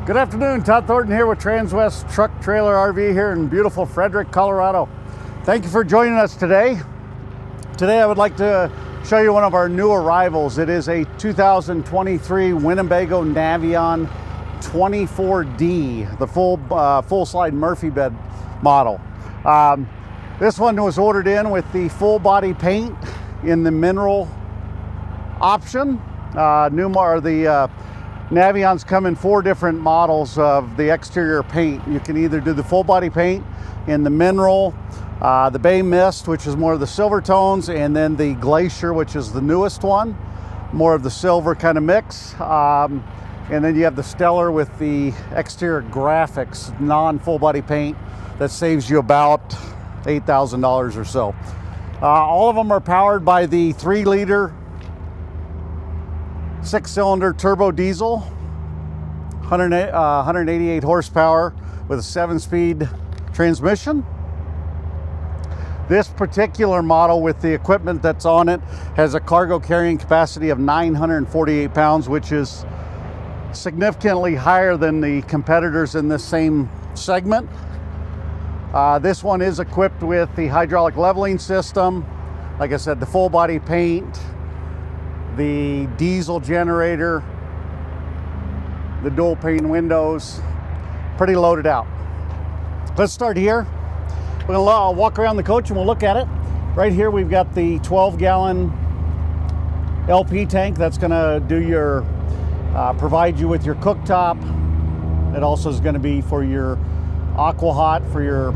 Good afternoon, Todd Thornton here with Transwest Truck Trailer RV here in beautiful Frederick, Colorado. Thank you for joining us today. Today I would like to show you one of our new arrivals. It is a 2023 Winnebago Navion 24D, the full slide Murphy bed model. This one was ordered in with the full body paint in the mineral option. The Navions come in 4 different models of the exterior paint. You can either do the full body paint in the mineral, the bay mist, which is more of the silver tones, and then the glacier, which is the newest one, more of the silver kind of mix. And then you have the stellar with the exterior graphics, non-full body paint, that saves you about $8,000 or so. All of them are powered by the 3-liter 6-cylinder turbo diesel, 188 horsepower with a 7-speed transmission. This particular model, with the equipment that's on it, has a cargo carrying capacity of 948 pounds, which is significantly higher than the competitors in this same segment. This one is equipped with the hydraulic leveling system, like I said, the full body paint, the diesel generator, the dual pane windows, pretty loaded out. Let's start here. We're gonna walk around the coach and we'll look at it. Right here we've got the 12-gallon LP tank that's gonna do your, provide you with your cooktop. It also is gonna be for your aqua hot, for your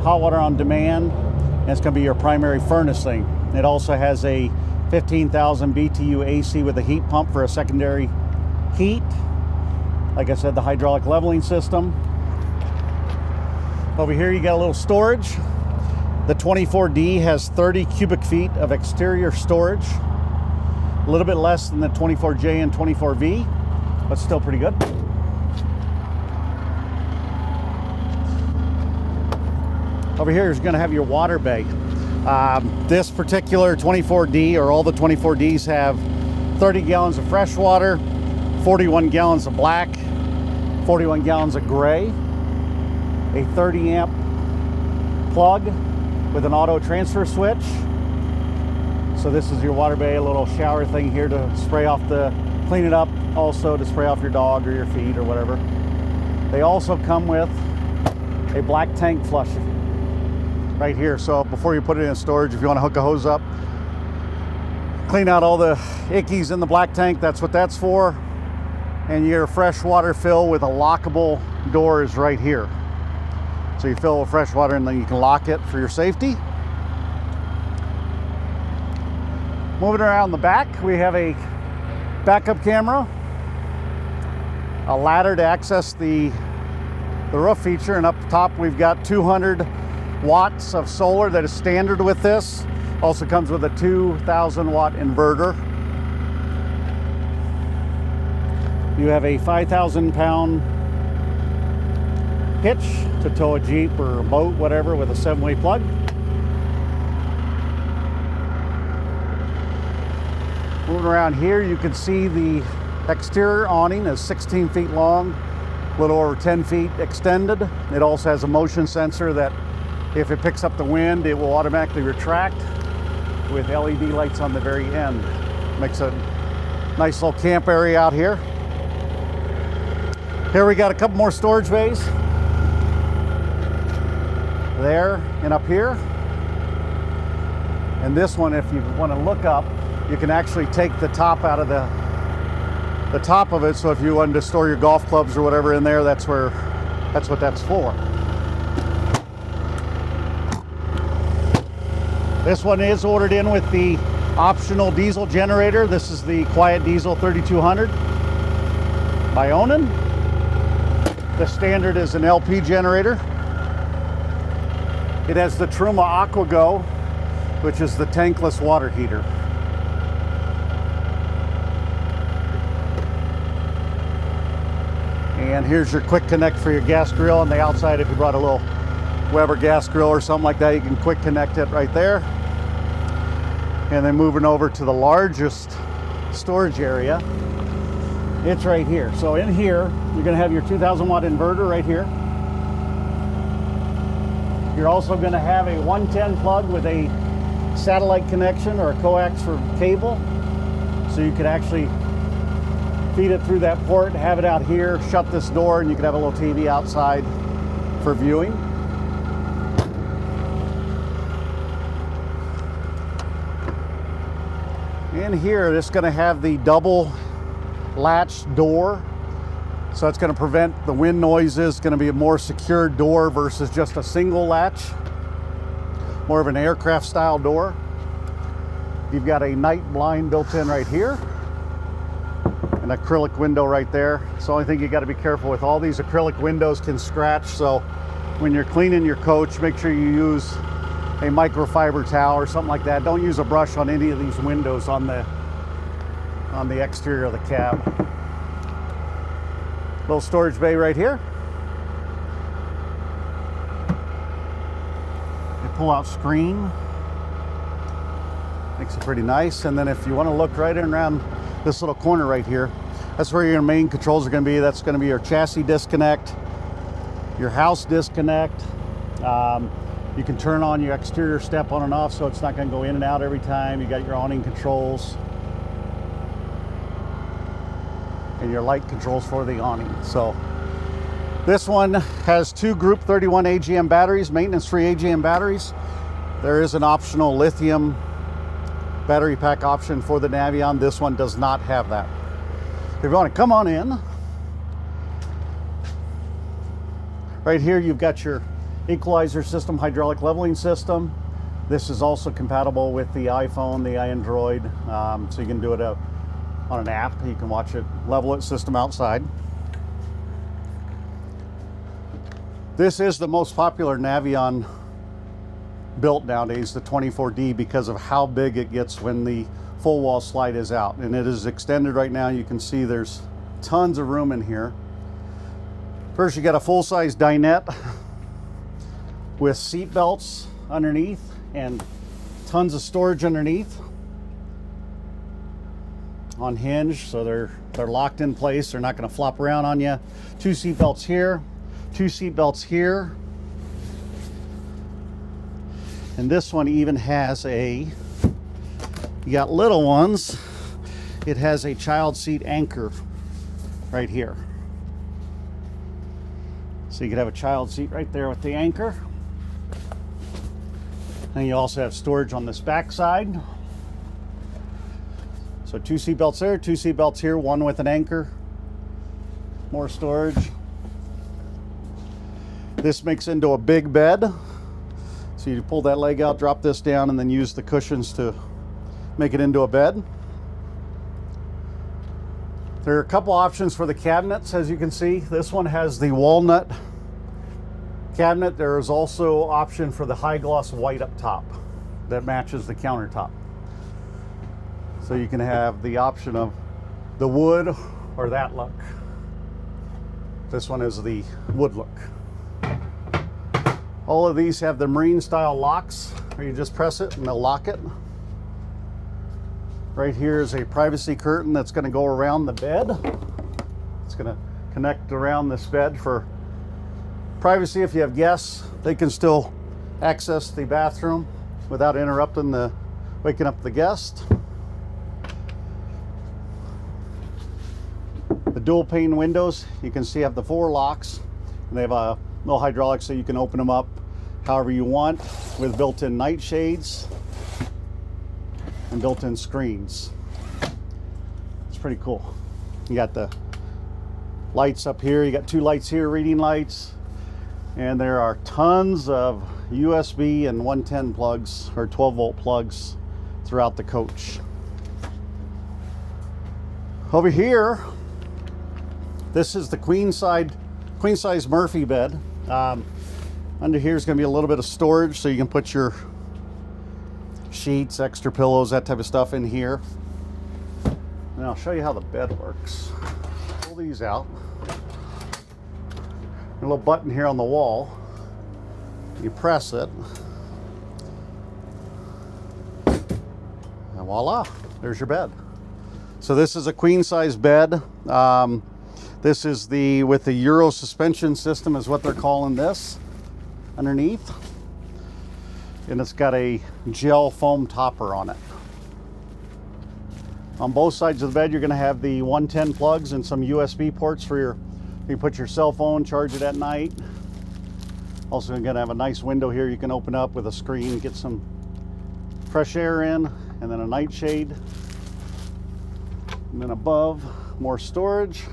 hot water on demand, and it's gonna be your primary furnace thing. It also has a 15,000 BTU AC with a heat pump for a secondary heat. Like I said, the hydraulic leveling system. Over here you got a little storage. The 24D has 30 cubic feet of exterior storage. A little bit less than the 24J and 24V, but still pretty good. Over here is going to have your water bay. This particular 24D, or all the 24Ds, have 30 gallons of fresh water, 41 gallons of black, 41 gallons of gray, a 30 amp plug with an auto transfer switch. So this is your water bay, a little shower thing here to spray off clean it up, also to spray off your dog or your feet or whatever. They also come with a black tank flush right here. So before you put it in storage, if you want to hook a hose up, clean out all the ickies in the black tank, that's what that's for. And your fresh water fill with a lockable door is right here. So you fill with fresh water and then you can lock it for your safety. Moving around the back, we have a backup camera, a ladder to access the roof feature, and up top we've got 200 watts of solar that is standard with this. Also comes with a 2,000 watt inverter. You have a 5,000 pound hitch to tow a Jeep or a boat, whatever, with a 7-way plug. Moving around here, you can see the exterior awning is 16 feet long, a little over 10 feet extended. It also has a motion sensor that if it picks up the wind, it will automatically retract with LED lights on the very end. Makes a nice little camp area out here. Here we got a couple more storage bays. There and up here. And this one, if you want to look up, you can actually take the top out of the top of it. So if you wanted to store your golf clubs or whatever in there, that's what that's for. This one is ordered in with the optional diesel generator. This is the Quiet Diesel 3200 by Onan. The standard is an LP generator. It has the Truma Aqua Go, which is the tankless water heater. And here's your quick connect for your gas grill on the outside. If you brought a little Weber gas grill or something like that, you can quick connect it right there. And then moving over to the largest storage area, It's right here. So in here, you're gonna have your 2000 watt inverter right here. You're also gonna have a 110 plug with a satellite connection or a coax for cable. So you could actually feed it through that port, have it out here, shut this door, and you could have a little TV outside for viewing. In here, this is going to have the double latch door. So it's going to prevent the wind noises. It's going to be a more secure door versus just a single latch. More of an aircraft style door. You've got a night blind built in right here. An acrylic window right there. So the only thing you got to be careful with, all these acrylic windows can scratch. So when you're cleaning your coach, make sure you use a microfiber towel or something like that. Don't use a brush on any of these windows on the exterior of the cab. Little storage bay right here. A pull-out screen. Makes it pretty nice. And then if you want to look right in around this little corner right here, that's where your main controls are going to be. That's going to be your chassis disconnect, your house disconnect. You can turn on your exterior step on and off so it's not going to go in and out every time. You got your awning controls and your light controls for the awning. So this one has two Group 31 AGM batteries, maintenance-free AGM batteries. There is an optional lithium battery pack option for the Navion. This one does not have that. If you want to come on in, right here you've got your equalizer system, hydraulic leveling system. This is also compatible with the iPhone, the Android, so you can do it on an app. You can watch it, level it system outside. This is the most popular Navion built nowadays, the 24D, because of how big it gets when the full wall slide is out. And it is extended right now. You can see there's tons of room in here. First, you got a full-size dinette with seat belts underneath and tons of storage underneath on hinge, so they're locked in place. They're not going to flop around on you. Two seat belts here, two seat belts here, and this one even has you got little ones, it has a child seat anchor right here, so you could have a child seat right there with the anchor. And you also have storage on this back side. So two seat belts there, two seat belts here, one with an anchor. More storage. This makes into a big bed. So you pull that leg out, drop this down, and then use the cushions to make it into a bed. There are a couple options for the cabinets, as you can see. This one has the walnut cabinet. There is also option for the high gloss white up top that matches the countertop. So you can have the option of the wood or that look. This one is the wood look. All of these have the marine style locks where you just press it and they'll lock it. Right here is a privacy curtain that's going to go around the bed. It's going to connect around this bed for privacy. If you have guests, they can still access the bathroom without interrupting waking up the guest. The dual pane windows, you can see, have the 4 locks, and they have a little hydraulics so you can open them up however you want, with built-in night shades and built-in screens. It's pretty cool. You got the lights up here, you got 2 lights here, reading lights. And there are tons of USB and 110 plugs or 12 volt plugs throughout the coach. Over here, this is the queen size Murphy bed. Under here is going to be a little bit of storage, so you can put your sheets, extra pillows, that type of stuff in here. And I'll show you how the bed works. Pull these out. A little button here on the wall. You press it, and voila, there's your bed. So this is a queen size bed. This is with the Euro suspension system is what they're calling this underneath. And it's got a gel foam topper on it. On both sides of the bed, you're going to have the 110 plugs and some USB ports for you can put your cell phone, charge it at night. Also, you're going to have a nice window here you can open up with a screen, get some fresh air in, and then a nightshade. And then above, more storage,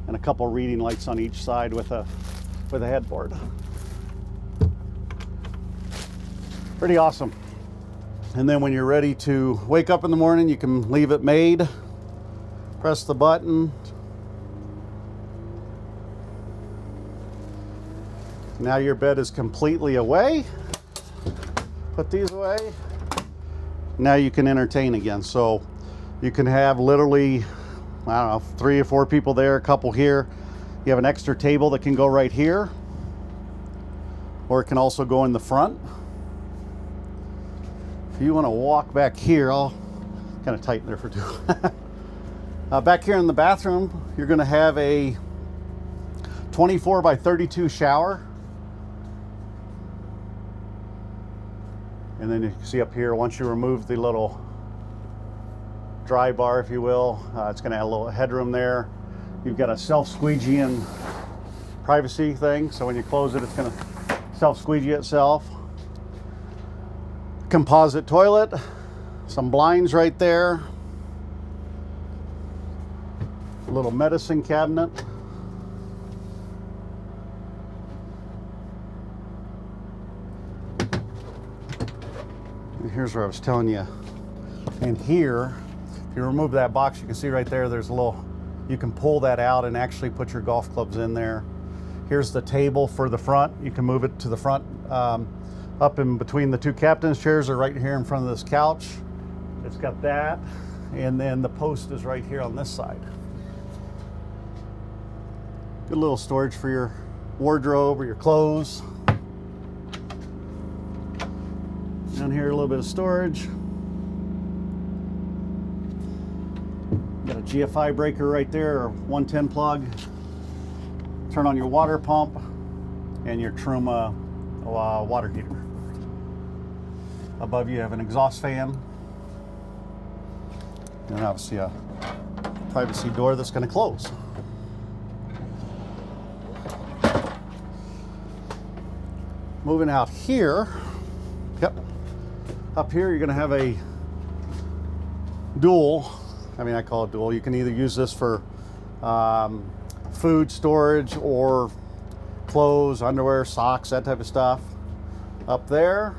and a couple reading lights on each side with a headboard. Pretty awesome. And then when you're ready to wake up in the morning, you can leave it made, press the button. Now your bed is completely away. Put these away. Now you can entertain again. So you can have literally, I don't know, 3 or 4 people there, a couple here. You have an extra table that can go right here, or it can also go in the front. If you want to walk back here, I'll kind of tighten there for 2. Back here in the bathroom, you're going to have a 24 by 32 shower. And then you can see up here, once you remove the little dry bar, if you will, it's going to add a little headroom there. You've got a self-squeegeeing privacy thing, so when you close it, it's going to self-squeegee itself. Composite toilet, some blinds right there, a little medicine cabinet. And here's where I was telling you. And here, if you remove that box, you can see right there, there's a little, you can pull that out and actually put your golf clubs in there. Here's the table for the front. You can move it to the front. Up in between the 2 captain's chairs are right here in front of this couch. It's got that, and then the post is right here on this side. Good little storage for your wardrobe or your clothes. Down here, a little bit of storage. Got a GFI breaker right there, or 110 plug. Turn on your water pump and your Truma water heater. Above you have an exhaust fan, and obviously a privacy door that's going to close. Moving out here, yep, up here you're going to have a dual, I call it dual. You can either use this for food storage or clothes, underwear, socks, that type of stuff. Up there.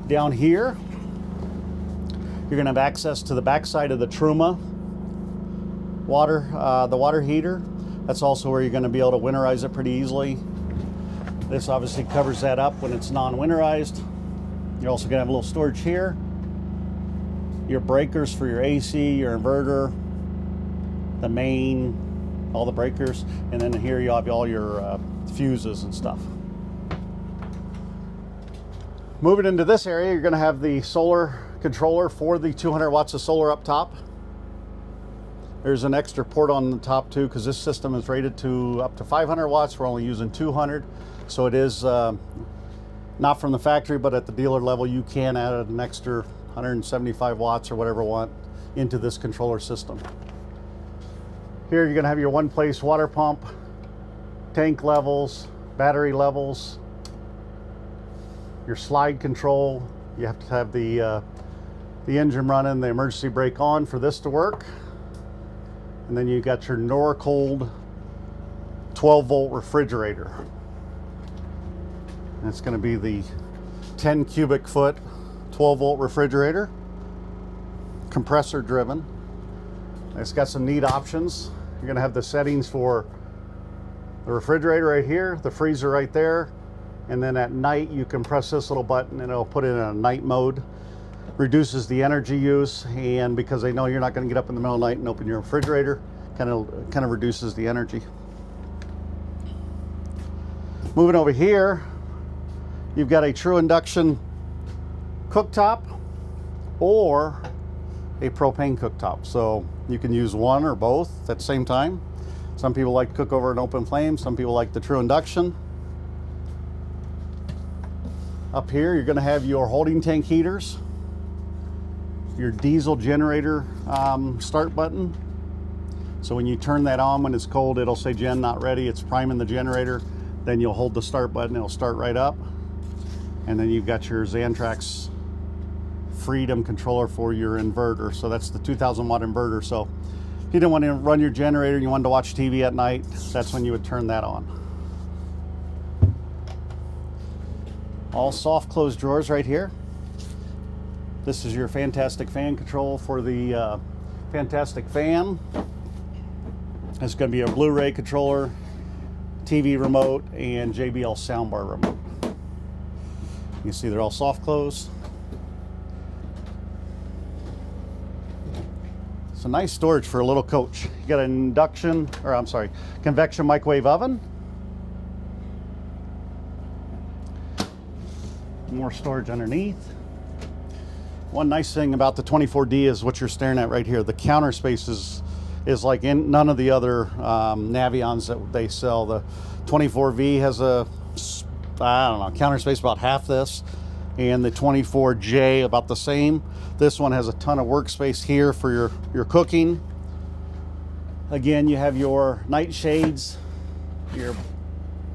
Down here, you're going to have access to the back side of the Truma the water heater. That's also where you're going to be able to winterize it pretty easily. This obviously covers that up when it's non-winterized. You're also going to have a little storage here. Your breakers for your AC, your inverter, the main, all the breakers, and then here you have all your fuses and stuff. Moving into this area, you're going to have the solar controller for the 200 watts of solar up top. There's an extra port on the top too, because this system is rated to up to 500 watts. We're only using 200, so it is not from the factory, but at the dealer level you can add an extra 175 watts or whatever you want into this controller system. Here you're going to have your one-place water pump, tank levels, battery levels, your slide control. You have to have the engine running, the emergency brake on for this to work. And then you got your Norcold 12-volt refrigerator. And it's going to be the 10 cubic foot 12-volt refrigerator, compressor driven. It's got some neat options. You're going to have the settings for the refrigerator right here, the freezer right there, and then at night you can press this little button and it'll put it in a night mode. Reduces the energy use, and because they know you're not going to get up in the middle of the night and open your refrigerator, kind of reduces the energy. Moving over here, you've got a true induction cooktop, or a propane cooktop. So you can use one or both at the same time. Some people like to cook over an open flame. Some people like the true induction. Up here, you're going to have your holding tank heaters, your diesel generator start button. So when you turn that on when it's cold, it'll say gen not ready. It's priming the generator. Then you'll hold the start button. It'll start right up. And then you've got your Xantrex Freedom controller for your inverter. So that's the 2000 watt inverter. So if you didn't want to run your generator and you wanted to watch TV at night, that's when you would turn that on. All soft close drawers right here. This is your fantastic fan control for the fantastic fan. It's going to be a Blu-ray controller, TV remote, and JBL soundbar remote. You can see they're all soft close. It's a nice storage for a little coach. You got an convection microwave oven. More storage underneath. One nice thing about the 24D is what you're staring at right here. The counter space is like in none of the other Navions that they sell. The 24V has a, I don't know, counter space about half this, and the 24J about the same. This one has a ton of workspace here for your cooking. Again, you have your night shades, your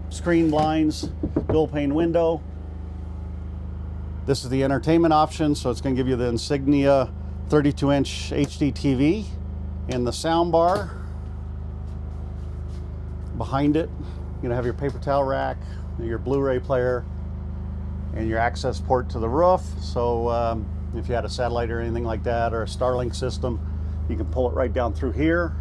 screen blinds, dual pane window. This is the entertainment option, so it's going to give you the Insignia 32-inch HD TV and the sound bar. Behind it, you're going to have your paper towel rack, your Blu-ray player, and your access port to the roof. So if you had a satellite or anything like that, or a Starlink system, you can pull it right down through here.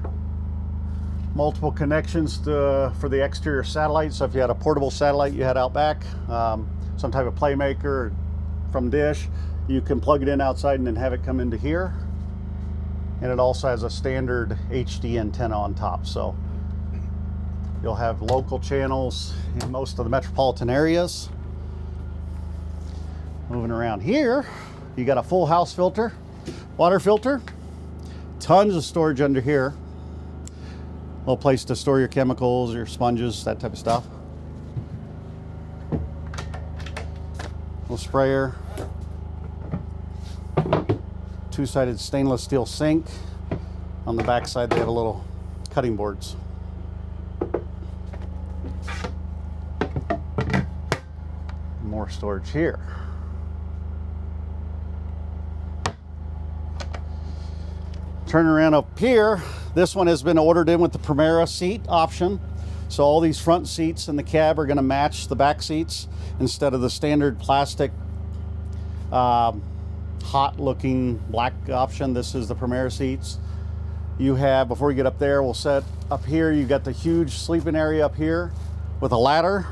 Multiple connections for the exterior satellite. So if you had a portable satellite you had out back, some type of Playmaker from Dish, you can plug it in outside and then have it come into here. And it also has a standard HD antenna on top. So you'll have local channels in most of the metropolitan areas. Moving around here, you got a full house filter, water filter, tons of storage under here. A little place to store your chemicals, your sponges, that type of stuff. Little sprayer. Two-sided stainless steel sink. On the back side, they have a little cutting boards. More storage here. Turn around up here. This one has been ordered in with the Primera seat option. So all these front seats in the cab are going to match the back seats instead of the standard plastic hot looking black option. This is the Primera seats. You have, before you get up there, we'll set up here, you've got the huge sleeping area up here with a ladder.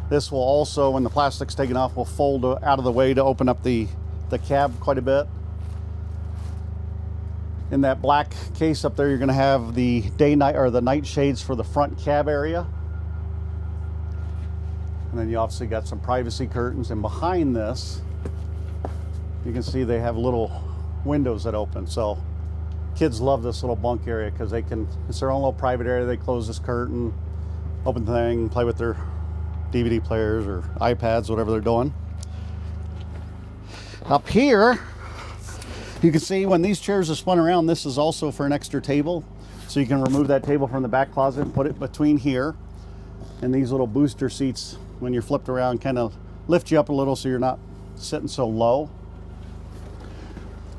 This will also, when the plastic's taken off, will fold out of the way to open up the cab quite a bit. In that black case up there, you're going to have the day-night or the night shades for the front cab area. And then you obviously got some privacy curtains, and behind this, you can see they have little windows that open. So kids love this little bunk area because it's their own little private area. They close this curtain, open the thing, play with their DVD players or iPads, whatever they're doing. Up here, you can see when these chairs are spun around, this is also for an extra table. So you can remove that table from the back closet and put it between here. And these little booster seats, when you're flipped around, kind of lift you up a little so you're not sitting so low.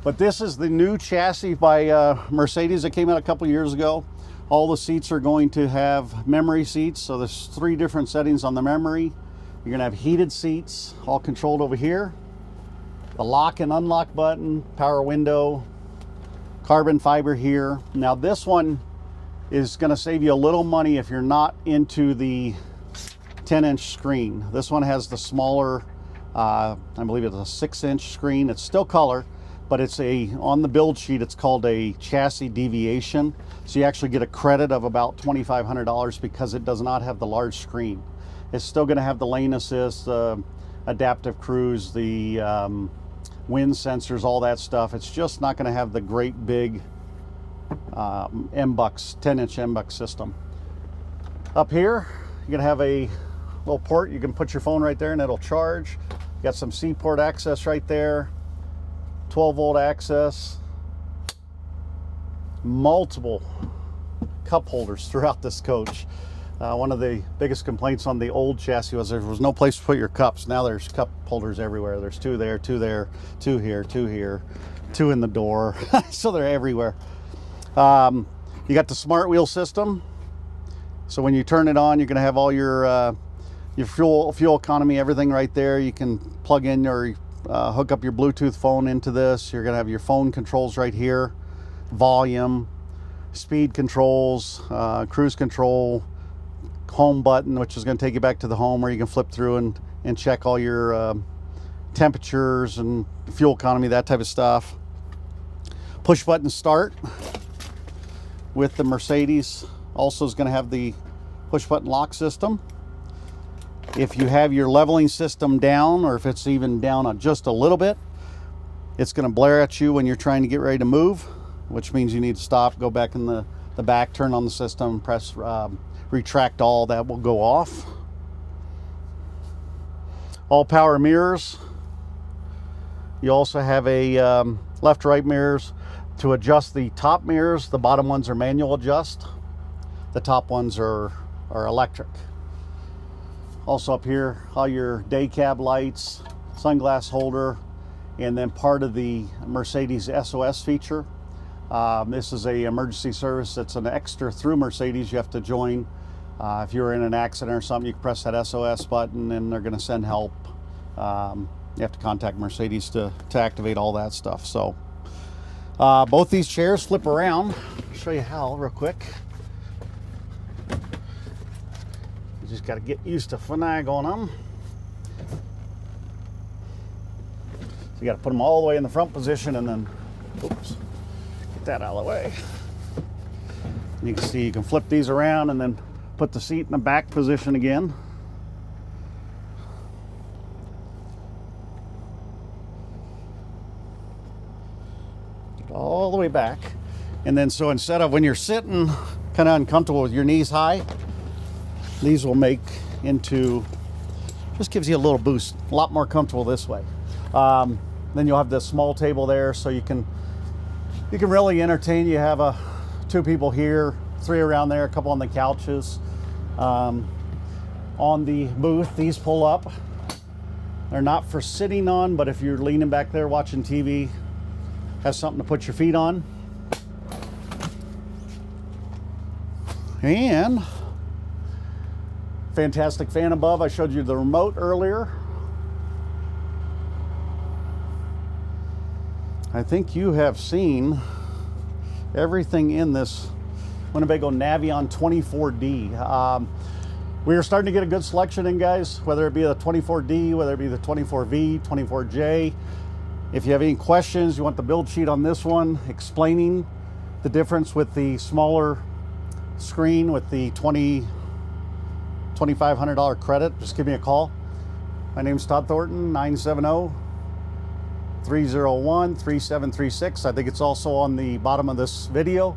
But this is the new chassis by Mercedes that came out a couple years ago. All the seats are going to have memory seats. So there's 3 different settings on the memory. You're gonna have heated seats, all controlled over here. The lock and unlock button, power window, carbon fiber here. Now this one is gonna save you a little money if you're not into the 10-inch screen. This one has the smaller, I believe it's a 6-inch screen. It's still color, but it's on the build sheet, it's called a chassis deviation. So you actually get a credit of about $2,500 because it does not have the large screen. It's still gonna have the lane assist, adaptive cruise, the wind sensors, all that stuff. It's just not going to have the great big MBUX, 10-inch MBUX system. Up here, you're going to have a little port. You can put your phone right there and it'll charge. You got some C port access right there, 12-volt access, multiple cup holders throughout this coach. One of the biggest complaints on the old chassis was there was no place to put your cups. Now there's cup holders everywhere. There's two there, two there, two here, two here, two in the door. So they're everywhere. You got the smart wheel system. So when you turn it on, you're going to have all your fuel economy, everything right there. You can plug in or hook up your Bluetooth phone into this. You're going to have your phone controls right here, volume, speed controls, cruise control, home button, which is going to take you back to the home where you can flip through and check all your temperatures and fuel economy, that type of stuff. Push button start with the Mercedes. Also is going to have the push button lock system. If you have your leveling system down, or if it's even down just a little bit, it's going to blare at you when you're trying to get ready to move, which means you need to stop, go back in the back, turn on the system, press retract all, that will go off. All power mirrors. You also have a left-right mirrors to adjust the top mirrors. The bottom ones are manual adjust. The top ones are electric. Also up here, all your day cab lights, sunglass holder, and then part of the Mercedes SOS feature. This is a emergency service that's an extra through Mercedes. You have to join. If you're in an accident or something, you can press that SOS button and they're going to send help. You have to contact Mercedes to activate all that stuff. So both these chairs flip around. I'll show you how real quick. You just got to get used to finagling them. So you got to put them all the way in the front position and then, oops, get that out of the way. And you can see you can flip these around and then put the seat in the back position again. Get all the way back. And then so instead of when you're sitting kind of uncomfortable with your knees high, these will make into, just gives you a little boost, a lot more comfortable this way. Then you'll have this small table there so you can really entertain. You have two people here, three around there, a couple on the couches. On the booth, these pull up. They're not for sitting on, but if you're leaning back there watching TV, have something to put your feet on. And fantastic fan above. I showed you the remote earlier. I think you have seen everything in this Winnebago Navion 24D. We are starting to get a good selection in, guys, whether it be the 24D, whether it be the 24V, 24J. If you have any questions, you want the build sheet on this one explaining the difference with the smaller screen with the $2,500 credit, just give me a call. My name's Todd Thornton, 970-301-3736. I think it's also on the bottom of this video,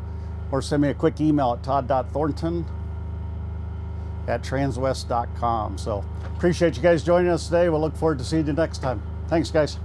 or send me a quick email at todd.thornton@transwest.com. So appreciate you guys joining us today. We'll look forward to seeing you next time. Thanks, guys.